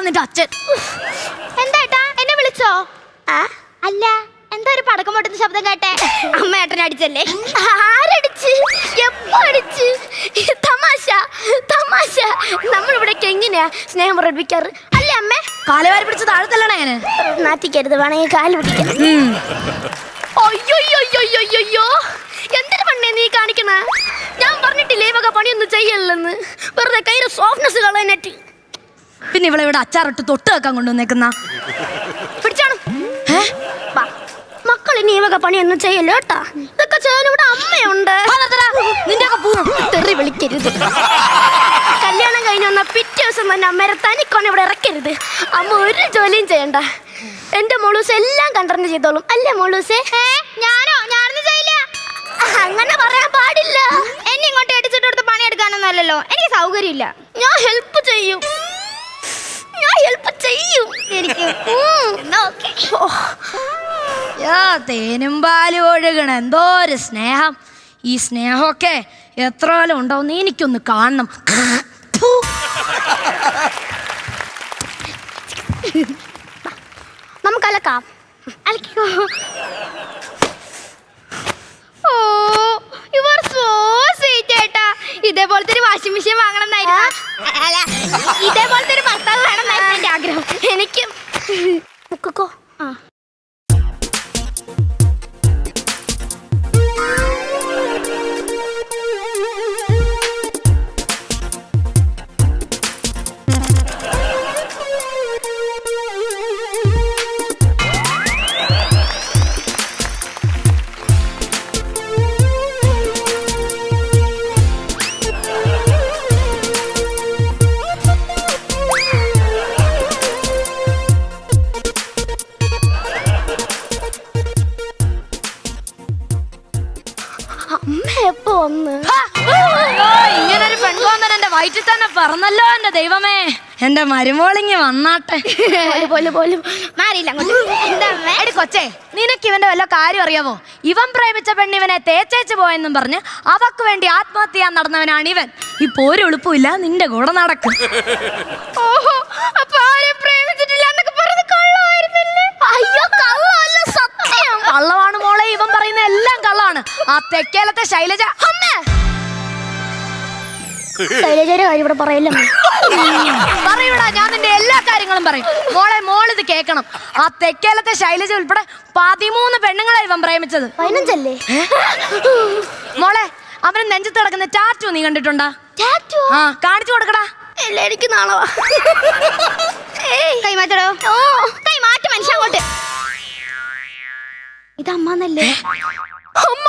നിന്റെ അച്ഛൻ. എന്താ എന്നെ വിളിച്ചോ? അല്ല, എന്താ ഒരു പടക്കം പൊട്ടുന്ന ശബ്ദം കേട്ടെ? അമ്മ ഏട്ടനെ അടിച്ചല്ലേ? ആരടിച്ച്? എപ്പോ അടിച്ച്? തമാശ തമാശ. നമ്മളിവിടേക്ക് എങ്ങനെയാ സ്നേഹം പ്രകടിപ്പിക്കാറ് അല്ലേ അമ്മേ? കാലുവാരി പിടിച്ച് താഴത്തല്ലണ ഞാൻ. നാറ്റിക്കരുത്, വേണമെങ്കിൽ കാല് പിടിക്കാം. അയ്യോ, എന്തിനു പണിയാ നീ കാണിക്കണ? ഞാൻ പറഞ്ഞിട്ടില്ലേ ഈ വക പണിയൊന്നും ചെയ്യല്ലെന്ന്. വെറുതെ കയ്യിലെ സോഫ്റ്റ്നെസ് കളയാനായിട്ട്. പിന്നെ ഇവിടെ ഇവിടെ അച്ചാറിട്ട് തൊട്ട് വെക്കാൻ കൊണ്ടുവന്നേക്കുന്ന പിടിച്ചാണ്. മക്കൾ ഇനി ഈ വക പണിയൊന്നും ചെയ്യല്ലോ കേട്ടാ. ഇതൊക്കെ ചെയ്യാൻ ഇവിടെ അമ്മയുണ്ട്. നിന്റെ ഒക്കെ പൂവും തെറി വിളിക്കരുത്. കല്യാണം കഴിഞ്ഞ് വന്ന പിറ്റേ ദിവസം തന്നെ അമ്മേരെ തനിക്കൊന്ന് ഇവിടെ ഇറക്കരുത്. അമ്മ ഒരു ജോലിയും ചെയ്യണ്ട. എന്റെ മോളൂസ് എല്ലാം കണ്ടറിഞ്ഞ് ചെയ്തോളും അല്ലേ മോളൂസേ? ഞാനൊന്നും ചെയ്യില്ല. അങ്ങനെ പറയാൻ പാടില്ല. എന്നെ ഇങ്ങോട്ട് അടിച്ചിട്ട് കൊടുത്ത് പണിയെടുക്കാനൊന്നും അല്ലല്ലോ, എനിക്ക് സൗകര്യമില്ല. ഞാൻ ഹെൽപ്പ് ചെയ്യും. എനിക്ക് തേനും പാലും ഒഴുകണ എന്തോ ഒരു സ്നേഹം. ഈ സ്നേഹമൊക്കെ എത്ര കാലം ഉണ്ടാവും എനിക്കൊന്ന് കാണണം. നമുക്ക് അലക്കാം. അലക്കോ? ഓ, യു ആർ സോ സ്വീറ്റ് ഏട്ടാ. ഇതേപോലത്തെ ഒരു വാഷിംഗ് മെഷീൻ വാങ്ങണമെന്നായിരുന്നു. അല്ല, ഇതേപോലത്തെ ഒരു ഭർത്താവ് വേണമെന്നായിരുന്നു എന്റെ ആഗ്രഹം. എനിക്കും. മുക്കോ. ഇങ്ങനൊരു പെൺകോന്നൻ എന്റെ വയറ്റിൽ തന്നെ പറഞ്ഞല്ലോ എന്റെ ദൈവമേ. എന്റെ മരുമോളിങ്ങി വന്നാട്ടെ. കൊച്ചേ, നിനക്ക് ഇവന്റെ വല്ല കാര്യം അറിയാവോ? ഇവൻ പ്രേമിച്ച പെണ്ണിവനെ തേച്ചേച്ച് പോയെന്നും പറഞ്ഞ് അവക്ക് വേണ്ടി ആത്മഹത്യ ചെയ്യാൻ നടന്നവനാണ് ഇവൻ. ഇപ്പൊ ഒരു എളുപ്പമില്ല, നിന്റെ കൂടെ നടക്കും. ഓഹോ, അപ്പൊ ആരും പ്രേമിച്ചിട്ടില്ല എന്നൊക്കെ പറഞ്ഞത് കള്ളമായിരുന്നല്ലേ? അയ്യോ, കള്ളമല്ല, സത്യം. കള്ളമാണ് മോളെ, ഇവൻ പറയുന്ന എല്ലാം കള്ളമാണ്. ആ തെക്കേലത്തെ ശൈലജ ശൈലജയുടെ കാര്യം ഇവിടെ പറയില്ല. പറയൂടാ, ഞാൻ നിന്റെ എല്ലാ കാര്യങ്ങളും പറയും. മോളിത് കേക്കണം. ആ തെക്കേലത്തെ ശൈലജ ഉൾപ്പെടെ 13 പെണ്ണുങ്ങളെ ഇവൻ പ്രേമിച്ചത്. 15 മോളെ, അവന് നെഞ്ചത്ത് കിടക്കുന്ന ടാറ്റു നീ കണ്ടിട്ടുണ്ടാ? ആ, കാണിച്ചു കൊടുക്കടാ. ഇല്ല, എനിക്ക് നാളെ കൈ മാറ്റടോ. കൈ മാറ്റി മനുഷ്യ അങ്ങോട്ട്. ഇത് അമ്മന്നല്ലേ? അമ്മ